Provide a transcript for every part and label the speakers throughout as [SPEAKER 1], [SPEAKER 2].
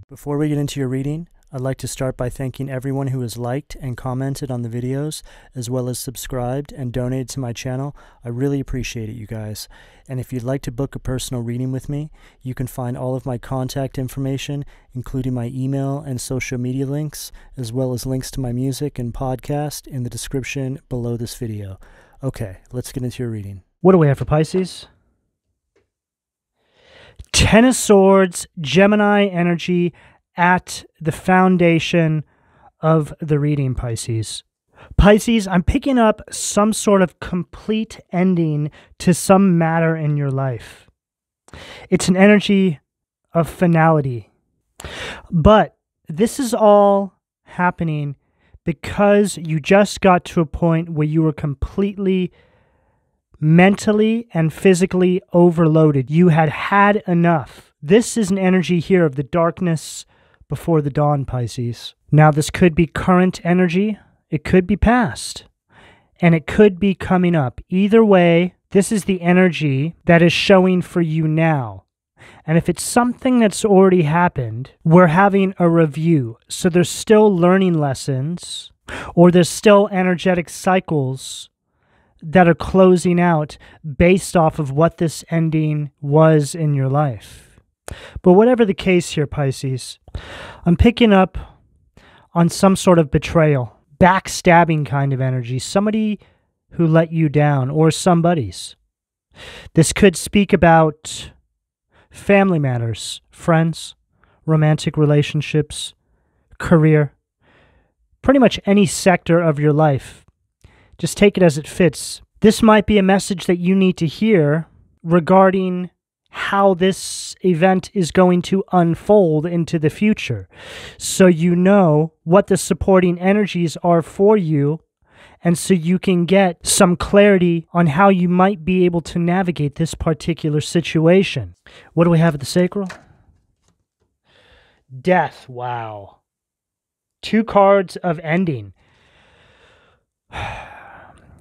[SPEAKER 1] Before we get into your reading, I'd like to start by thanking everyone who has liked and commented on the videos, as well as subscribed and donated to my channel. I really appreciate it, you guys. And if you'd like to book a personal reading with me, you can find all of my contact information, including my email and social media links, as well as links to my music and podcast in the description below this video. Okay, let's get into your reading. What do we have for Pisces? Ten of Swords, Gemini energy at the foundation of the reading, Pisces. Pisces, I'm picking up some sort of complete ending to some matter in your life. It's an energy of finality. But this is all happening because you just got to a point where you were completely mentally and physically overloaded. You had had enough. This is an energy here of the darkness before the dawn, Pisces. Now, this could be current energy. It could be past. And it could be coming up. Either way, this is the energy that is showing for you now. And if it's something that's already happened, we're having a review. So there's still learning lessons, or there's still energetic cycles that are closing out based off of what this ending was in your life. But whatever the case here, Pisces, I'm picking up on some sort of betrayal, backstabbing kind of energy, somebody who let you down, or somebody's. This could speak about family matters, friends, romantic relationships, career, pretty much any sector of your life. Just take it as it fits. This might be a message that you need to hear regarding how this event is going to unfold into the future. So you know what the supporting energies are for you, and so you can get some clarity on how you might be able to navigate this particular situation. What do we have at the sacral? Death. Wow. 2 cards of ending.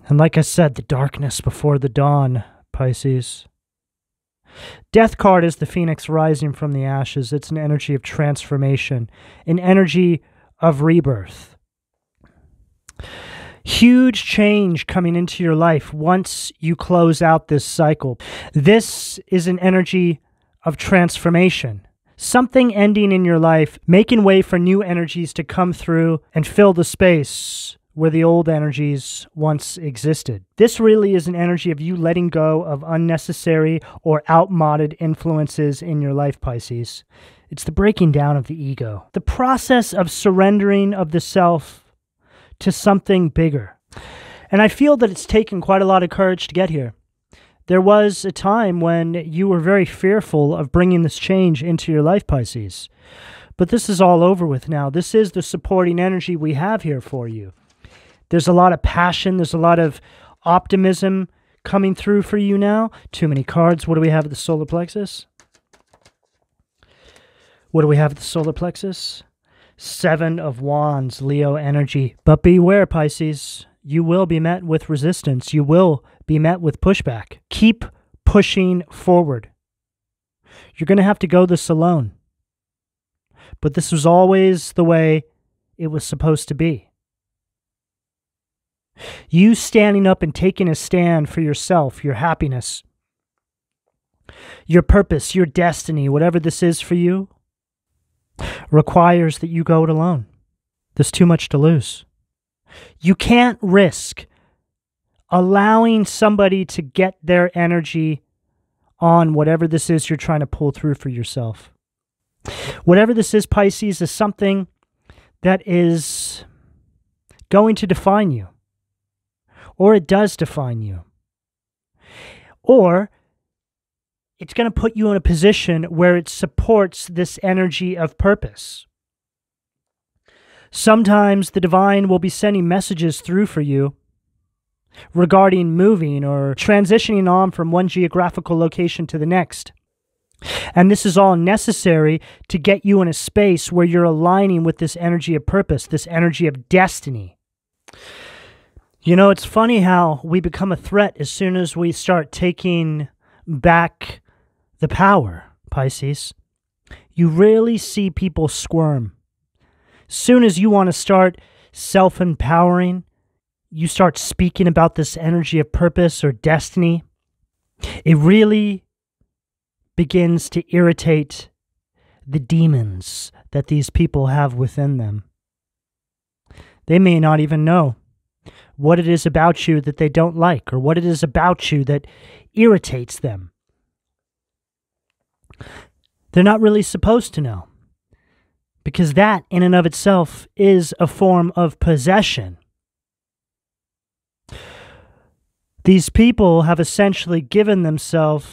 [SPEAKER 1] And like I said, the darkness before the dawn, Pisces. Death card is the phoenix rising from the ashes. It's an energy of transformation, an energy of rebirth. Huge change coming into your life once you close out this cycle. This is an energy of transformation. Something ending in your life, making way for new energies to come through and fill the space where the old energies once existed. This really is an energy of you letting go of unnecessary or outmoded influences in your life, Pisces. It's the breaking down of the ego. The process of surrendering of the self to something bigger. And I feel that it's taken quite a lot of courage to get here. There was a time when you were very fearful of bringing this change into your life, Pisces. But this is all over with now. This is the supporting energy we have here for you. There's a lot of passion. There's a lot of optimism coming through for you now. Too many cards. What do we have at the solar plexus? What do we have at the solar plexus? 7 of Wands, Leo energy. But beware, Pisces. You will be met with resistance. You will be met with pushback. Keep pushing forward. You're going to have to go this alone. But this was always the way it was supposed to be. You standing up and taking a stand for yourself, your happiness, your purpose, your destiny, whatever this is for you, requires that you go it alone. There's too much to lose. You can't risk allowing somebody to get their energy on whatever this is you're trying to pull through for yourself. Whatever this is, Pisces, is something that is going to define you. Or it does define you. Or it's going to put you in a position where it supports this energy of purpose. Sometimes the divine will be sending messages through for you regarding moving or transitioning on from one geographical location to the next. And this is all necessary to get you in a space where you're aligning with this energy of purpose, this energy of destiny. You know, it's funny how we become a threat as soon as we start taking back the power, Pisces. You rarely see people squirm. Soon as you want to start self-empowering, you start speaking about this energy of purpose or destiny, it really begins to irritate the demons that these people have within them. They may not even know what it is about you that they don't like, or what it is about you that irritates them. They're not really supposed to know, because that in and of itself is a form of possession. These people have essentially given themselves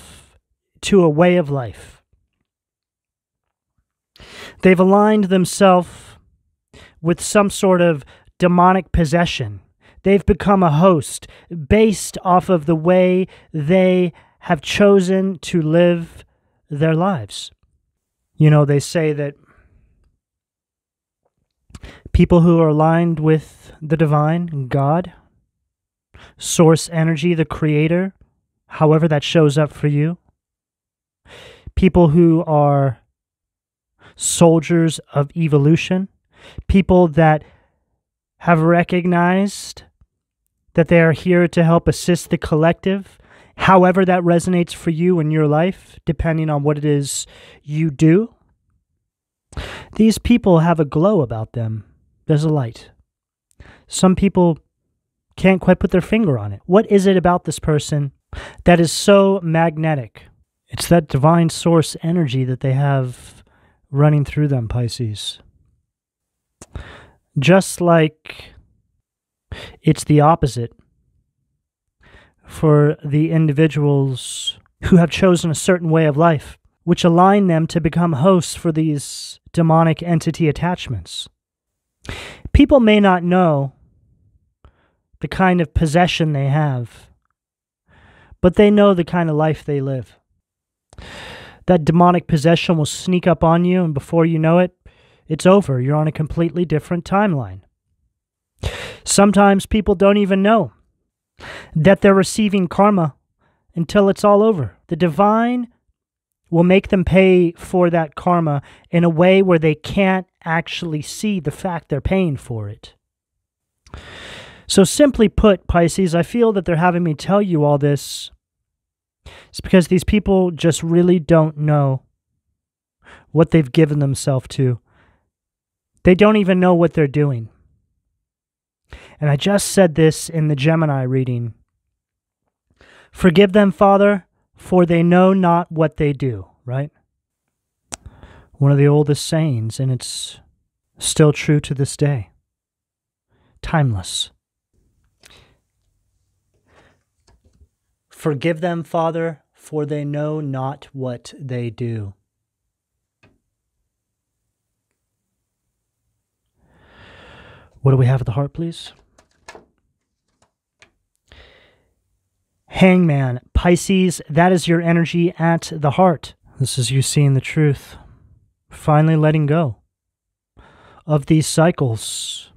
[SPEAKER 1] to a way of life. They've aligned themselves with some sort of demonic possession. They've become a host based off of the way they have chosen to live their lives. You know, they say that people who are aligned with the divine, God, source energy, the creator, however that shows up for you, people who are soldiers of evolution, people that have recognized that they are here to help assist the collective, however that resonates for you in your life, depending on what it is you do. These people have a glow about them. There's a light. Some people can't quite put their finger on it. What is it about this person that is so magnetic? It's that divine source energy that they have running through them, Pisces. Just like it's the opposite for the individuals who have chosen a certain way of life, which align them to become hosts for these demonic entity attachments. People may not know the kind of possession they have, but they know the kind of life they live. That demonic possession will sneak up on you, and before you know it, it's over. You're on a completely different timeline. Sometimes people don't even know that they're receiving karma until it's all over. The divine will make them pay for that karma in a way where they can't actually see the fact they're paying for it. So simply put, Pisces, I feel that they're having me tell you all this. It's because these people just really don't know what they've given themselves to. They don't even know what they're doing. And I just said this in the Gemini reading. Forgive them, Father, for they know not what they do, right? One of the oldest sayings, and it's still true to this day. Timeless. Forgive them, Father, for they know not what they do. What do we have at the heart, please? Hangman, Pisces, that is your energy at the heart. This is you seeing the truth. Finally letting go of these cycles.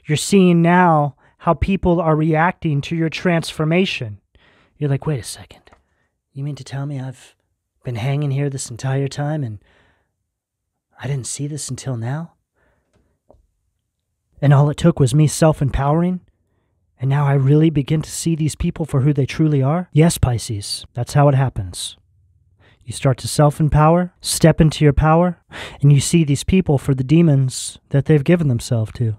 [SPEAKER 1] You're seeing now how people are reacting to your transformation. You're like, wait a second. You mean to tell me I've been hanging here this entire time and I didn't see this until now? And all it took was me self-empowering? And now I really begin to see these people for who they truly are? Yes, Pisces, that's how it happens. You start to self-empower, step into your power, and you see these people for the demons that they've given themselves to.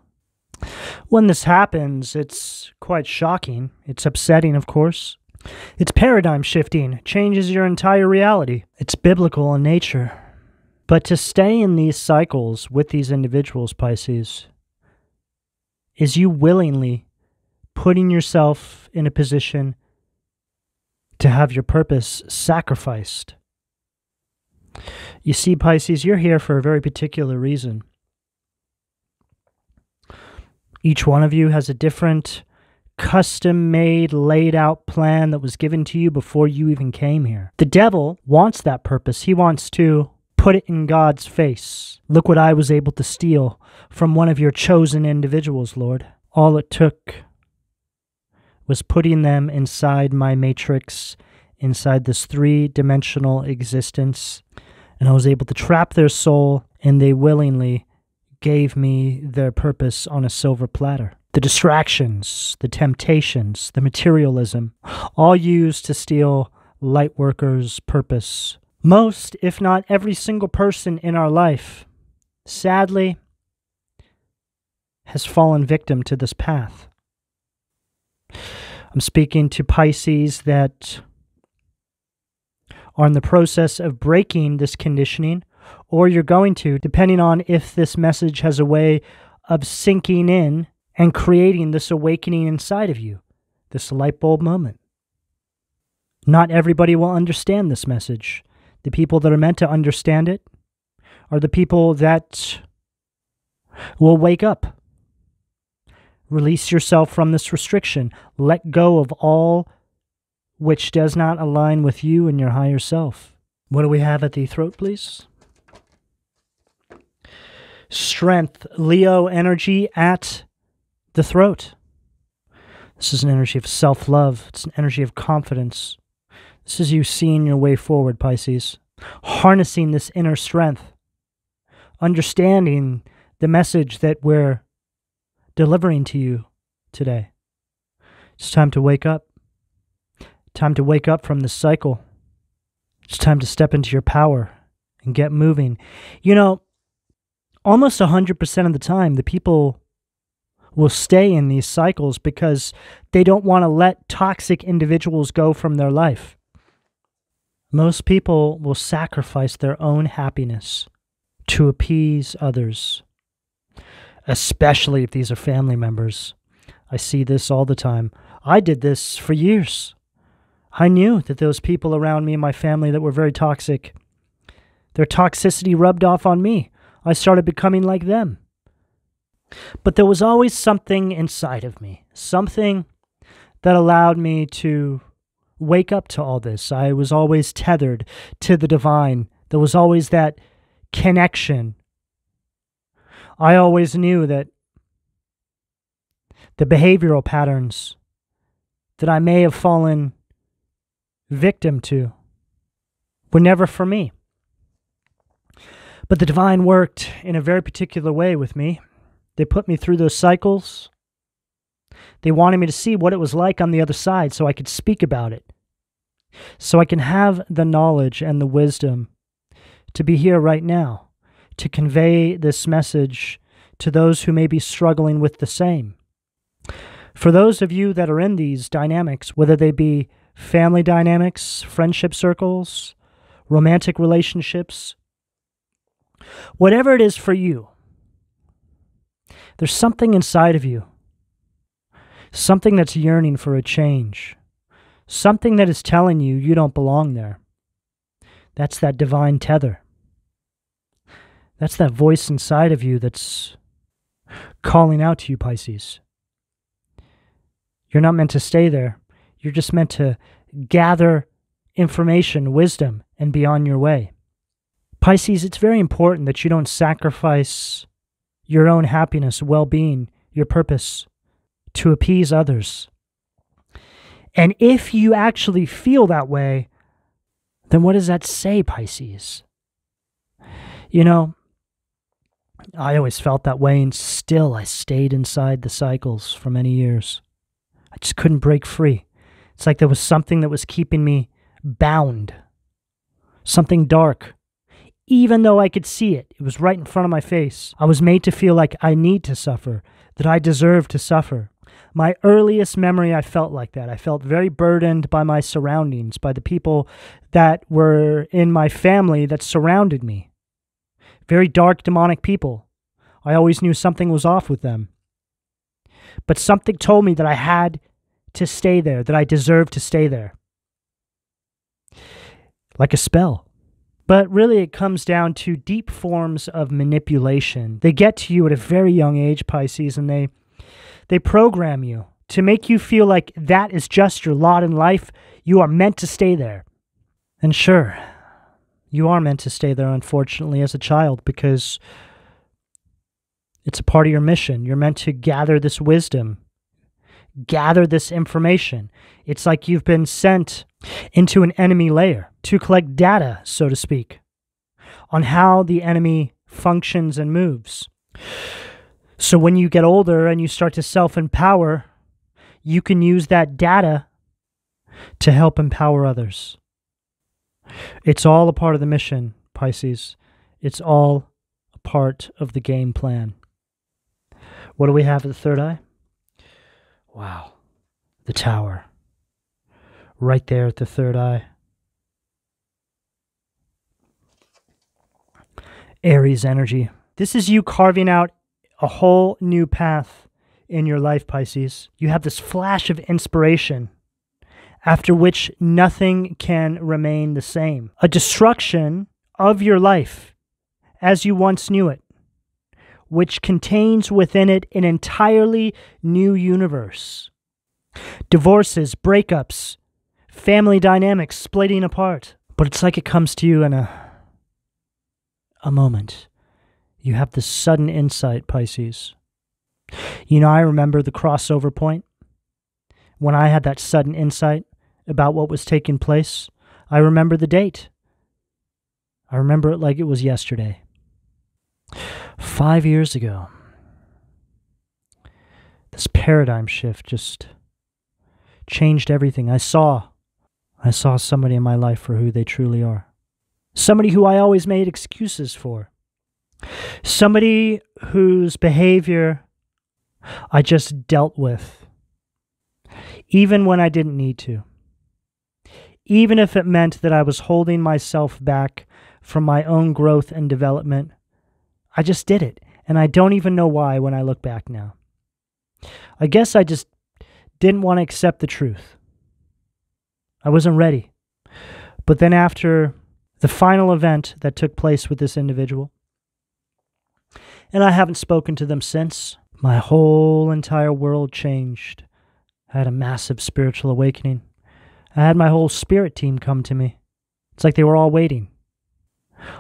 [SPEAKER 1] When this happens, it's quite shocking. It's upsetting, of course. It's paradigm shifting, changes your entire reality. It's biblical in nature. But to stay in these cycles with these individuals, Pisces, is you willingly putting yourself in a position to have your purpose sacrificed. You see, Pisces, you're here for a very particular reason. Each one of you has a different custom-made, laid-out plan that was given to you before you even came here. The devil wants that purpose. He wants to put it in God's face. Look what I was able to steal from one of your chosen individuals, Lord. All it took was putting them inside my matrix, inside this three-dimensional existence, And I was able to trap their soul, and they willingly gave me their purpose on a silver platter. The distractions, the temptations, the materialism, all used to steal light workers' purpose. Most, if not every single person in our life, sadly, has fallen victim to this path. I'm speaking to Pisces that are in the process of breaking this conditioning, or you're going to, depending on if this message has a way of sinking in and creating this awakening inside of you, this light bulb moment. Not everybody will understand this message. The people that are meant to understand it are the people that will wake up. Release yourself from this restriction. Let go of all which does not align with you and your higher self. What do we have at the throat, please? Strength, Leo energy at the throat. This is an energy of self-love. It's an energy of confidence. This is you seeing your way forward, Pisces. Harnessing this inner strength. Understanding the message that we're delivering to you today. It's time to wake up. Time to wake up from this cycle. It's time to step into your power and get moving. You know, almost 100% of the time, the people will stay in these cycles because they don't want to let toxic individuals go from their life. Most people will sacrifice their own happiness to appease others, especially if these are family members. I see this all the time. I did this for years. I knew that those people around me in my family that were very toxic, their toxicity rubbed off on me. I started becoming like them. But there was always something inside of me, something that allowed me to wake up to all this. I was always tethered to the divine. There was always that connection. I always knew that the behavioral patterns that I may have fallen victim to were never for me. But the divine worked in a very particular way with me. They put me through those cycles. They wanted me to see what it was like on the other side so I could speak about it. So I can have the knowledge and the wisdom to be here right now, to convey this message to those who may be struggling with the same. For those of you that are in these dynamics, whether they be family dynamics, friendship circles, romantic relationships, whatever it is for you, there's something inside of you, something that's yearning for a change, something that is telling you you don't belong there. That's that divine tether. That's that voice inside of you that's calling out to you, Pisces. You're not meant to stay there. You're just meant to gather information, wisdom, and be on your way. Pisces, it's very important that you don't sacrifice your own happiness, well-being, your purpose to appease others. And if you actually feel that way, then what does that say, Pisces? You know, I always felt that way, and still I stayed inside the cycles for many years. I just couldn't break free. It's like there was something that was keeping me bound, something dark. Even though I could see it, it was right in front of my face. I was made to feel like I need to suffer, that I deserve to suffer. My earliest memory, I felt like that. I felt very burdened by my surroundings, by the people that were in my family that surrounded me. Very dark, demonic people. I always knew something was off with them. But something told me that I had to stay there, that I deserved to stay there. Like a spell. But really it comes down to deep forms of manipulation. They get to you at a very young age, Pisces, and they program you to make you feel like that is just your lot in life. You are meant to stay there. And sure, you are meant to stay there, unfortunately, as a child, because it's a part of your mission. You're meant to gather this wisdom, gather this information. It's like you've been sent into an enemy layer to collect data, so to speak. on how the enemy functions and moves. So when you get older and you start to self-empower, you can use that data to help empower others. It's all a part of the mission, Pisces. It's all a part of the game plan. What do we have at the third eye? Wow. The Tower. Right there at the third eye. Aries energy. This is you carving out a whole new path in your life, Pisces. You have this flash of inspiration, after which nothing can remain the same. A destruction of your life as you once knew it, which contains within it an entirely new universe. Divorces, breakups, family dynamics splitting apart. But it's like it comes to you in a moment. You have this sudden insight, Pisces. You know, I remember the crossover point when I had that sudden insight about what was taking place. I remember the date. I remember it like it was yesterday. 5 years ago. This paradigm shift just changed everything. I saw somebody in my life for who they truly are. Somebody who I always made excuses for. Somebody whose behavior I just dealt with, even when I didn't need to. Even if it meant that I was holding myself back from my own growth and development, I just did it. And I don't even know why when I look back now. I guess I just didn't want to accept the truth. I wasn't ready. But then after the final event that took place with this individual, and I haven't spoken to them since, my whole entire world changed. I had a massive spiritual awakening. I had my whole spirit team come to me. It's like they were all waiting.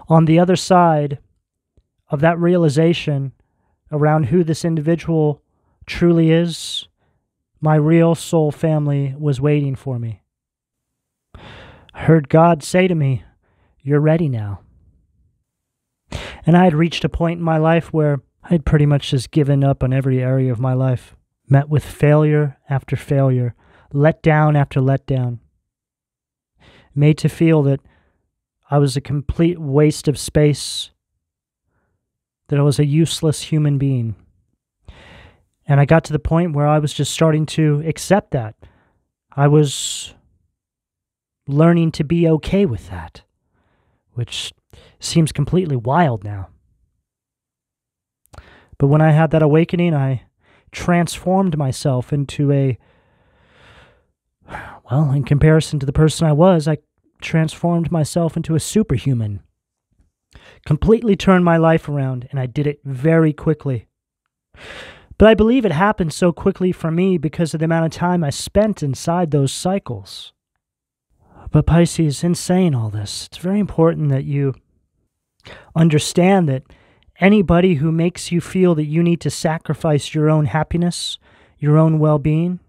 [SPEAKER 1] On the other side of that realization around who this individual truly is, my real soul family was waiting for me. I heard God say to me, "You're ready now." And I had reached a point in my life where I had pretty much just given up on every area of my life, met with failure after failure, let down after let down, made to feel that I was a complete waste of space, that I was a useless human being. And I got to the point where I was just starting to accept that. I was learning to be okay with that, which seems completely wild now. But when I had that awakening, I transformed myself into in comparison to the person I was, I transformed myself into a superhuman. Completely turned my life around, and I did it very quickly. But I believe it happened so quickly for me because of the amount of time I spent inside those cycles. But Pisces, in saying all this, it's very important that you understand that anybody who makes you feel that you need to sacrifice your own happiness, your own well-being,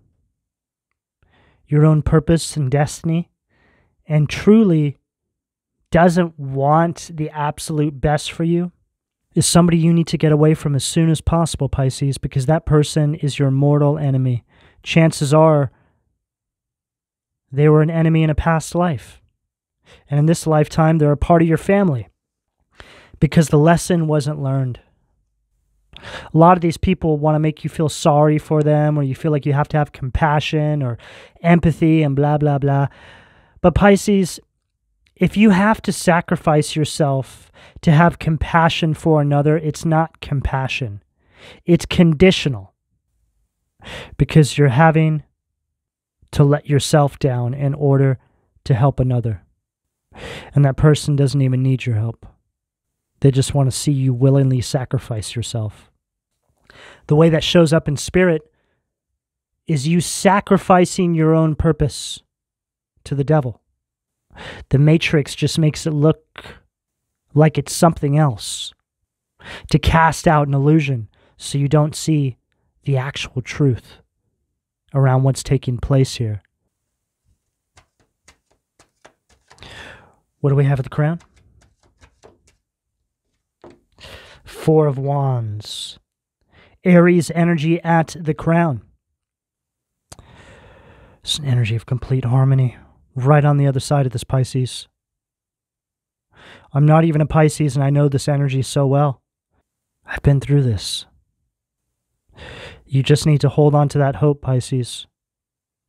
[SPEAKER 1] your own purpose and destiny, and truly doesn't want the absolute best for you, is somebody you need to get away from as soon as possible, Pisces, because that person is your mortal enemy. Chances are they were an enemy in a past life. And in this lifetime, they're a part of your family because the lesson wasn't learned. A lot of these people want to make you feel sorry for them, or you feel like you have to have compassion or empathy and blah, blah, blah. But Pisces, if you have to sacrifice yourself to have compassion for another, it's not compassion. It's conditional. Because you're having to let yourself down in order to help another. And that person doesn't even need your help. They just want to see you willingly sacrifice yourself. The way that shows up in spirit is you sacrificing your own purpose to the devil. The Matrix just makes it look like it's something else, to cast out an illusion so you don't see the actual truth around what's taking place here. What do we have at the crown? Four of Wands. Aries energy at the crown. It's an energy of complete harmony right on the other side of this Pisces. I'm not even a Pisces and I know this energy so well. I've been through this. You just need to hold on to that hope, Pisces.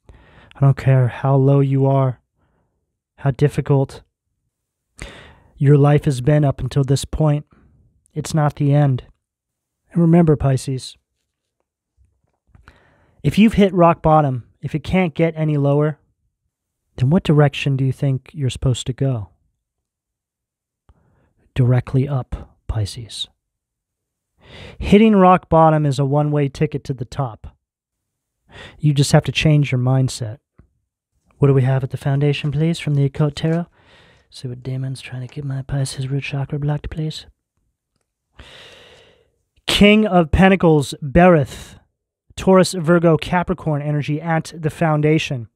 [SPEAKER 1] I don't care how low you are, how difficult your life has been up until this point. It's not the end. And remember, Pisces, if you've hit rock bottom, if it can't get any lower, then what direction do you think you're supposed to go? Directly up, Pisces. Hitting rock bottom is a one-way ticket to the top. You just have to change your mindset. What do we have at the foundation, please, from the Occult Tarot? See what demon's trying to get my Pisces root chakra blocked, please. King of Pentacles, Berith, Taurus, Virgo, Capricorn energy at the foundation.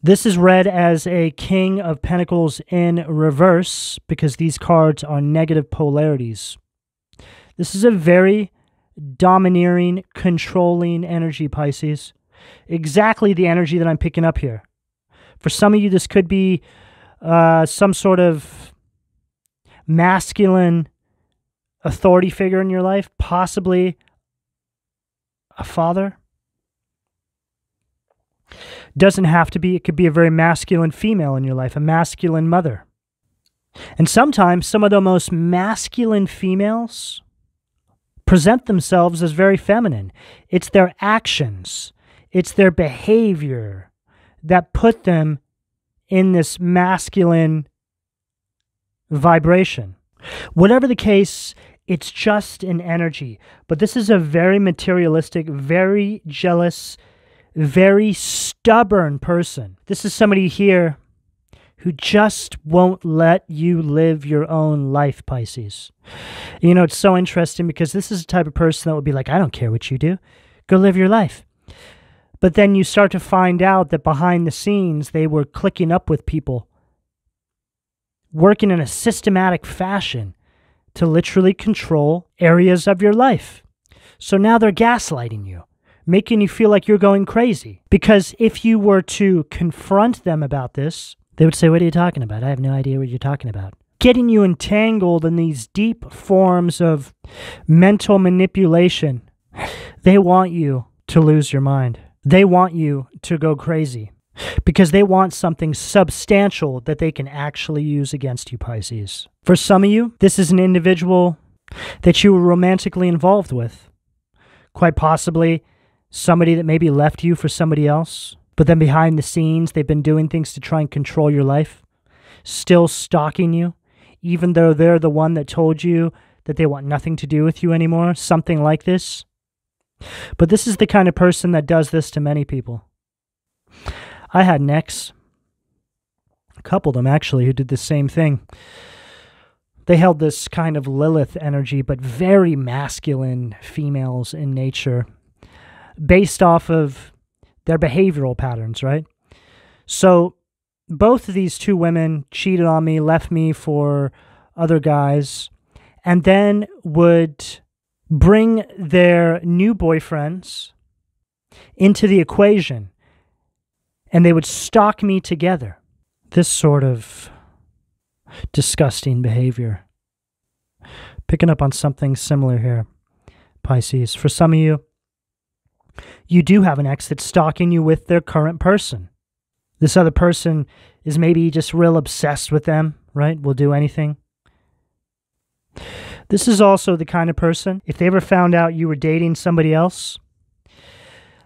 [SPEAKER 1] This is read as a King of Pentacles in reverse because these cards are negative polarities. This is a very domineering, controlling energy, Pisces. Exactly the energy that I'm picking up here. For some of you, this could be some sort of masculine authority figure in your life, possibly a father. Doesn't have to be. It could be a very masculine female in your life, a masculine mother. And sometimes some of the most masculine females present themselves as very feminine. It's their actions, it's their behavior that put them in this masculine vibration. Whatever the case, it's just an energy. But this is a very materialistic, very jealous, very stubborn person. This is somebody here who just won't let you live your own life, Pisces. You know, it's so interesting because this is the type of person that would be like, I don't care what you do. Go live your life. But then you start to find out that behind the scenes, they were clicking up with people, working in a systematic fashion to literally control areas of your life. So now they're gaslighting you, making you feel like you're going crazy. Because if you were to confront them about this, they would say, what are you talking about? I have no idea what you're talking about. Getting you entangled in these deep forms of mental manipulation. They want you to lose your mind. They want you to go crazy because they want something substantial that they can actually use against you, Pisces. For some of you, this is an individual that you were romantically involved with. Quite possibly somebody that maybe left you for somebody else. But then behind the scenes, they've been doing things to try and control your life, still stalking you, even though they're the one that told you that they want nothing to do with you anymore, something like this. But this is the kind of person that does this to many people. I had an ex, a couple of them actually, who did the same thing. They held this kind of Lilith energy, but very masculine females in nature, based off of their behavioral patterns, right? So both of these two women cheated on me, left me for other guys, and then would bring their new boyfriends into the equation, and they would stalk me together. This sort of disgusting behavior. Picking up on something similar here, Pisces. For some of you, you do have an ex that's stalking you with their current person. This other person is maybe just real obsessed with them, right? Will do anything. This is also the kind of person, if they ever found out you were dating somebody else,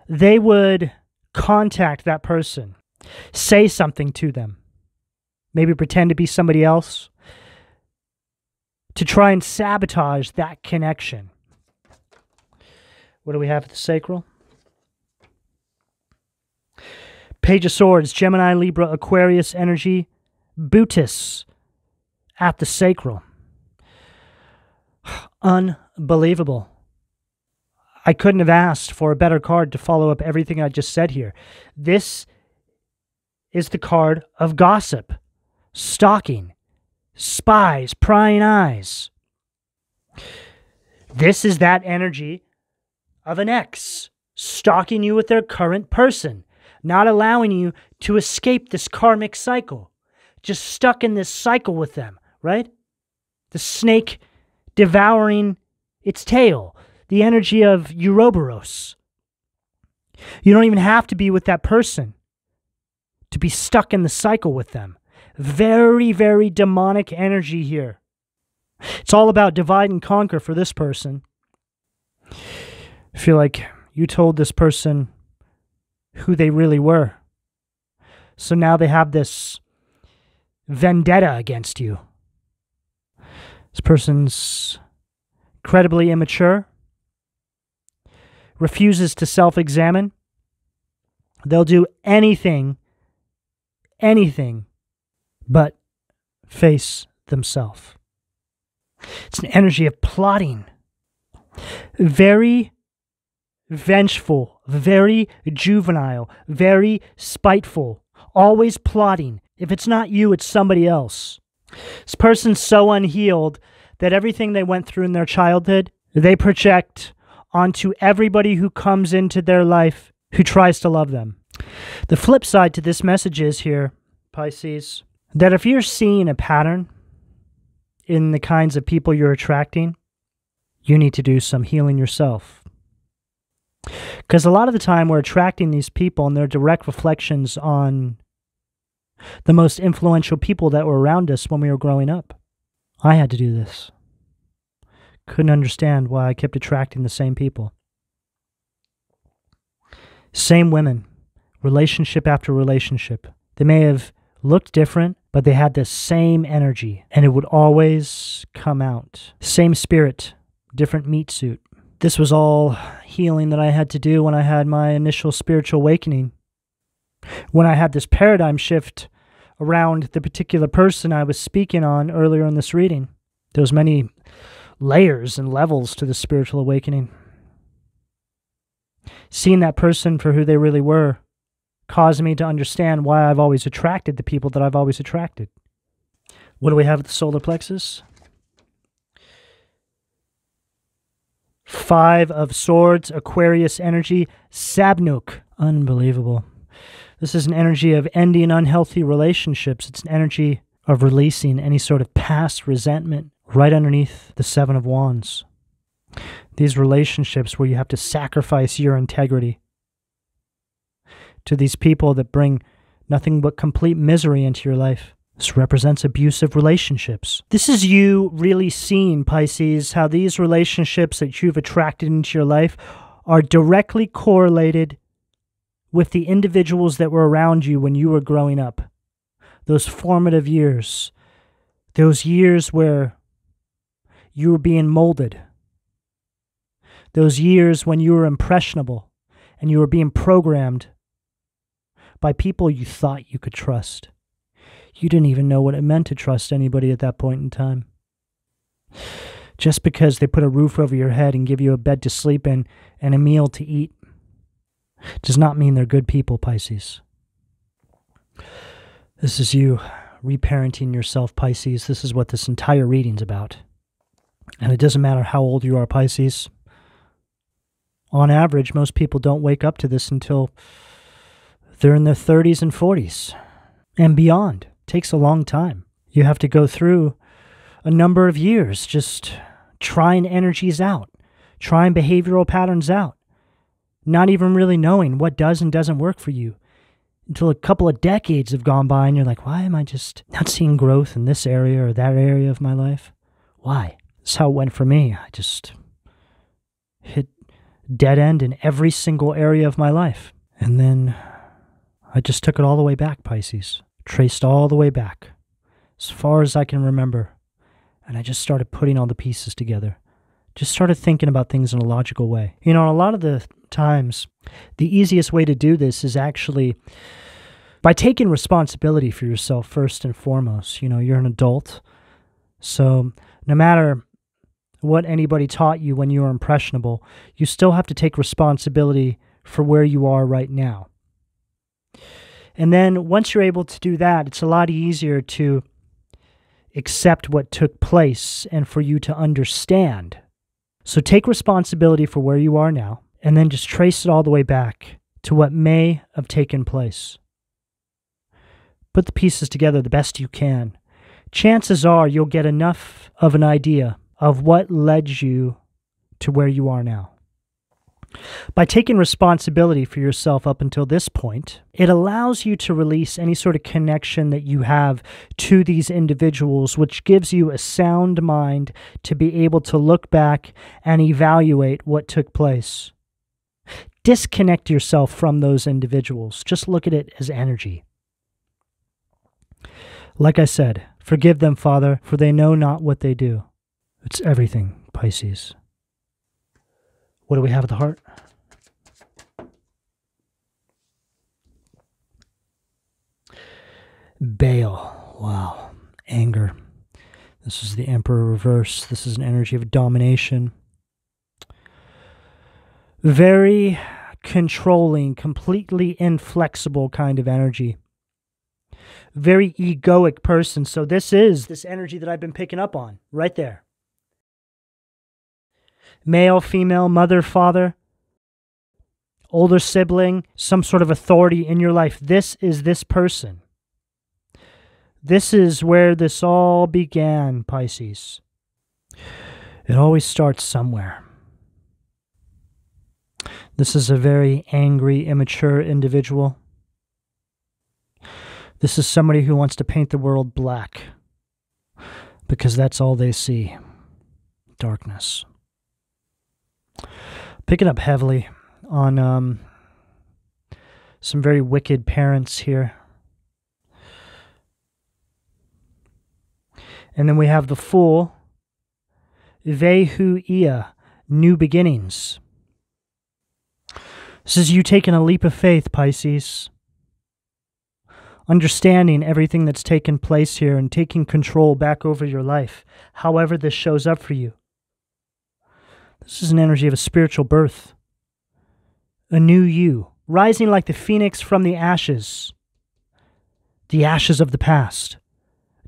[SPEAKER 1] they would contact that person, say something to them, maybe pretend to be somebody else, to try and sabotage that connection. What do we have at the sacral? Page of Swords, Gemini, Libra, Aquarius energy, Bootis at the sacral. Unbelievable. I couldn't have asked for a better card to follow up everything I just said here. This is the card of gossip, stalking, spies, prying eyes. This is that energy of an ex stalking you with their current person, not allowing you to escape this karmic cycle, just stuck in this cycle with them, right? The snake devouring its tail, the energy of Ouroboros. You don't even have to be with that person to be stuck in the cycle with them. Very, very demonic energy here. It's all about divide and conquer for this person. I feel like you told this person who they really were. So now they have this vendetta against you. This person's incredibly immature, refuses to self-examine. They'll do anything but face themselves. It's an energy of plotting. Very vengeful, very juvenile, very spiteful, always plotting. If it's not you, it's somebody else. This person's so unhealed that everything they went through in their childhood, they project onto everybody who comes into their life who tries to love them. The flip side to this message is here, Pisces, that if you're seeing a pattern in the kinds of people you're attracting, you need to do some healing yourself. Because a lot of the time we're attracting these people and they're direct reflections on the most influential people that were around us when we were growing up. I had to do this. Couldn't understand why I kept attracting the same people. Same women, relationship after relationship. They may have looked different, but they had the same energy, and it would always come out. Same spirit, different meat suit. This was all healing that I had to do when I had my initial spiritual awakening. When I had this paradigm shift around the particular person I was speaking on earlier in this reading. There was many layers and levels to the spiritual awakening. Seeing that person for who they really were caused me to understand why I've always attracted the people that I've always attracted. What do we have at the solar plexus? 5 of Swords, Aquarius energy, Sabnuk. Unbelievable. This is an energy of ending unhealthy relationships. It's an energy of releasing any sort of past resentment right underneath the 7 of Wands. These relationships where you have to sacrifice your integrity to these people that bring nothing but complete misery into your life. This represents abusive relationships. This is you really seeing, Pisces, how these relationships that you've attracted into your life are directly correlated with the individuals that were around you when you were growing up. Those formative years. Those years where you were being molded. Those years when you were impressionable and you were being programmed by people you thought you could trust. You didn't even know what it meant to trust anybody at that point in time. Just because they put a roof over your head and give you a bed to sleep in and a meal to eat does not mean they're good people, Pisces. This is you reparenting yourself, Pisces. This is what this entire reading's about. And it doesn't matter how old you are, Pisces. On average, most people don't wake up to this until they're in their 30s and 40s and beyond. It takes a long time. You have to go through a number of years just trying energies out, trying behavioral patterns out, not even really knowing what does and doesn't work for you until a couple of decades have gone by and you're like, why am I just not seeing growth in this area or that area of my life? Why? That's how it went for me. I just hit dead end in every single area of my life. And then I just took it all the way back, Pisces. Traced all the way back, as far as I can remember. And I just started putting all the pieces together. Just started thinking about things in a logical way. You know, a lot of the times, the easiest way to do this is actually by taking responsibility for yourself first and foremost. You know, you're an adult. So no matter what anybody taught you when you were impressionable, you still have to take responsibility for where you are right now. And then once you're able to do that, it's a lot easier to accept what took place and for you to understand. So take responsibility for where you are now, and then just trace it all the way back to what may have taken place. Put the pieces together the best you can. Chances are you'll get enough of an idea of what led you to where you are now. By taking responsibility for yourself up until this point, it allows you to release any sort of connection that you have to these individuals, which gives you a sound mind to be able to look back and evaluate what took place. Disconnect yourself from those individuals. Just look at it as energy. Like I said, forgive them, Father, for they know not what they do. It's everything, Pisces. What do we have at the heart? Baal. Wow. Anger. This is the Emperor reverse. This is an energy of domination. Very controlling, completely inflexible kind of energy. Very egoic person. So this is this energy that I've been picking up on right there. Male, female, mother, father, older sibling, some sort of authority in your life. This is this person. This is where this all began, Pisces. It always starts somewhere. This is a very angry, immature individual. This is somebody who wants to paint the world black because that's all they see. Darkness. Picking up heavily on some very wicked parents here. And then we have the Fool, Vehu Ia, new beginnings. This is you taking a leap of faith, Pisces. Understanding everything that's taken place here and taking control back over your life, however this shows up for you. This is an energy of a spiritual birth. A new you, rising like the phoenix from the ashes of the past.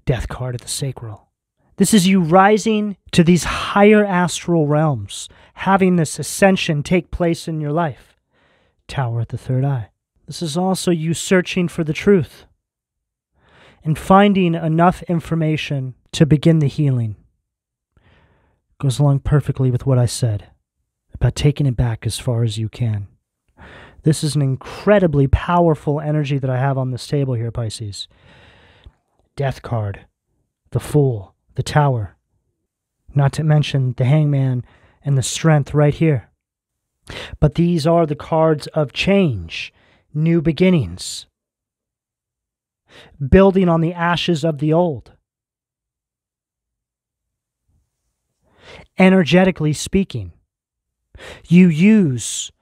[SPEAKER 1] Death card at the sacral. This is you rising to these higher astral realms, having this ascension take place in your life. Tower at the third eye. This is also you searching for the truth and finding enough information to begin the healing. Goes along perfectly with what I said about taking it back as far as you can. This is an incredibly powerful energy that I have on this table here, Pisces. Death card, the Fool, the Tower, not to mention the Hangman and the Strength right here. But these are the cards of change, new beginnings, building on the ashes of the old. Energetically speaking, you use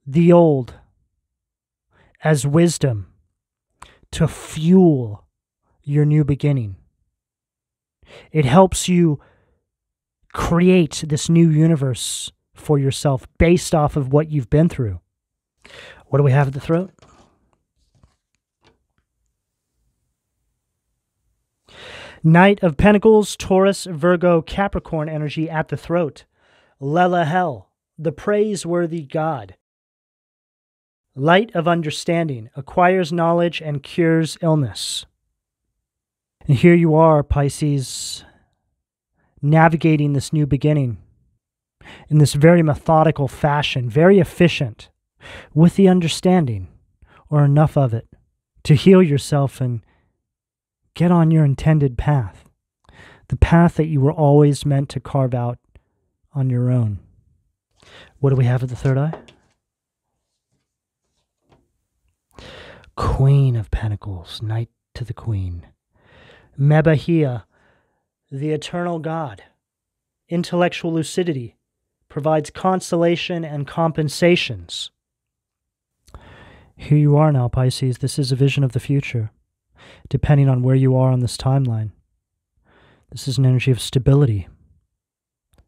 [SPEAKER 1] the old as wisdom to fuel your new beginning. It helps you create this new universe for yourself based off of what you've been through. What do we have at the throat? Knight of Pentacles, Taurus, Virgo, Capricorn energy at the throat. Lelahel, the praiseworthy God. Light of understanding, acquires knowledge and cures illness. And here you are, Pisces, navigating this new beginning in this very methodical fashion, very efficient, with the understanding, or enough of it, to heal yourself and get on your intended path, the path that you were always meant to carve out on your own. What do we have at the third eye? Queen of Pentacles, Knight to the Queen. Mebahia, the eternal God. Intellectual lucidity, provides consolation and compensations. Here you are now, Pisces. This is a vision of the future, depending on where you are on this timeline. This is an energy of stability,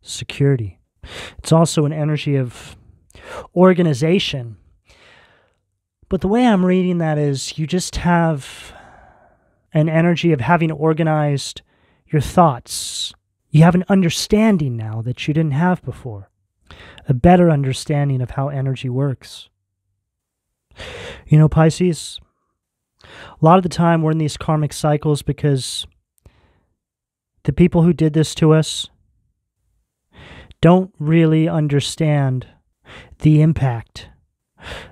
[SPEAKER 1] security. It's also an energy of organization. But the way I'm reading that is you just have an energy of having organized your thoughts. You have an understanding now that you didn't have before. A better understanding of how energy works. You know, Pisces, a lot of the time we're in these karmic cycles because the people who did this to us don't really understand the impact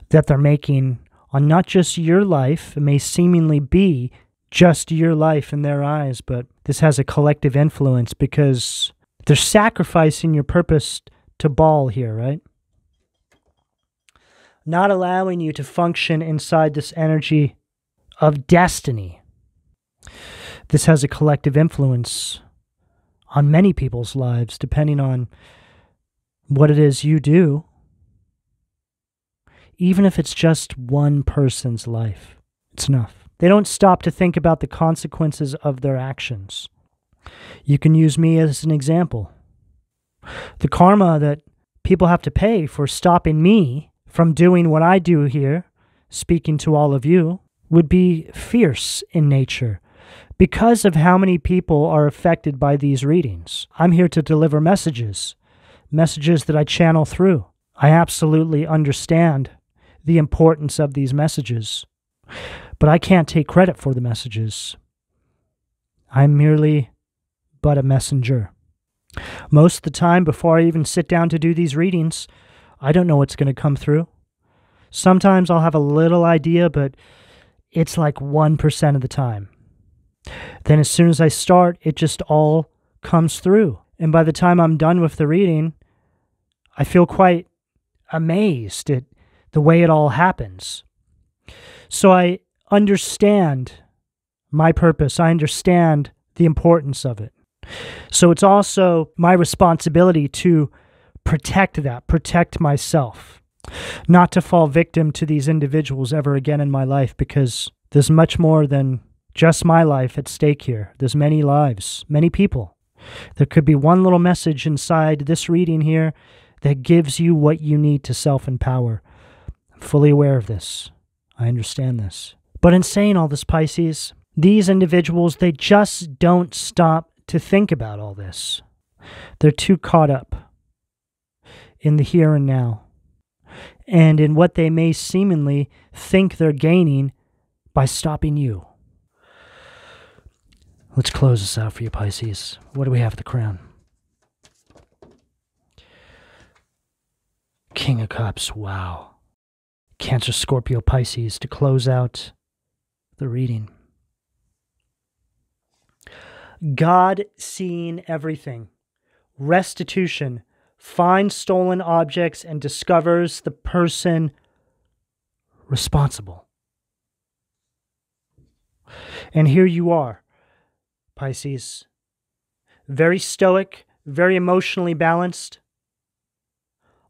[SPEAKER 1] that they're making on not just your life. It may seemingly be just your life in their eyes, but this has a collective influence because they're sacrificing your purpose to ball here, right? Not allowing you to function inside this energy of destiny. This has a collective influence on many people's lives, depending on what it is you do. Even if it's just one person's life, it's enough. They don't stop to think about the consequences of their actions. You can use me as an example. The karma that people have to pay for stopping me from doing what I do here, speaking to all of you, would be fierce in nature because of how many people are affected by these readings. I'm here to deliver messages that I channel through. I absolutely understand the importance of these messages, but I can't take credit for the messages. I'm merely but a messenger. Most of the time, before I even sit down to do these readings, I don't know what's going to come through. Sometimes I'll have a little idea, but it's like 1% of the time. Then as soon as I start, it just all comes through. And by the time I'm done with the reading, I feel quite amazed at the way it all happens. So I understand my purpose. I understand the importance of it. So it's also my responsibility to protect that, protect myself, not to fall victim to these individuals ever again in my life, because there's much more than just my life at stake here. There's many lives, many people. There could be one little message inside this reading here that gives you what you need to self-empower. I'm fully aware of this. I understand this. But in saying all this, Pisces, these individuals, they just don't stop to think about all this. They're too caught up in the here and now, and in what they may seemingly think they're gaining by stopping you. Let's close this out for you, Pisces. What do we have at the crown? King of Cups, wow. Cancer, Scorpio, Pisces to close out the reading. God seeing everything. Restitution. Finds stolen objects and discovers the person responsible. And here you are, Pisces. Very stoic, very emotionally balanced,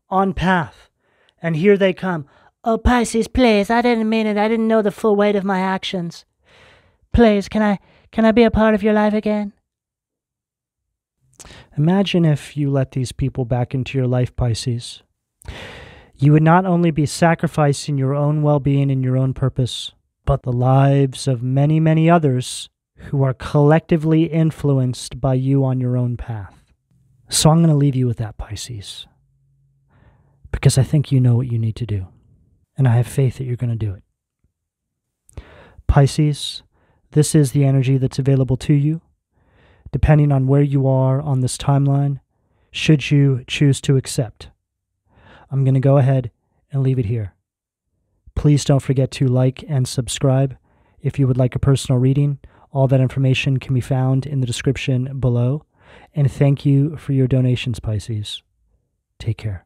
[SPEAKER 1] on path. And here they come.
[SPEAKER 2] Oh, Pisces, please, I didn't mean it. I didn't know the full weight of my actions. Please, can I be a part of your life again?
[SPEAKER 1] Imagine if you let these people back into your life, Pisces. You would not only be sacrificing your own well-being and your own purpose, but the lives of many, many others who are collectively influenced by you on your own path. So I'm going to leave you with that, Pisces, because I think you know what you need to do, and I have faith that you're going to do it. Pisces, this is the energy that's available to you, depending on where you are on this timeline, should you choose to accept. I'm going to go ahead and leave it here. Please don't forget to like and subscribe. If you would like a personal reading, all that information can be found in the description below. And thank you for your donations, Pisces. Take care.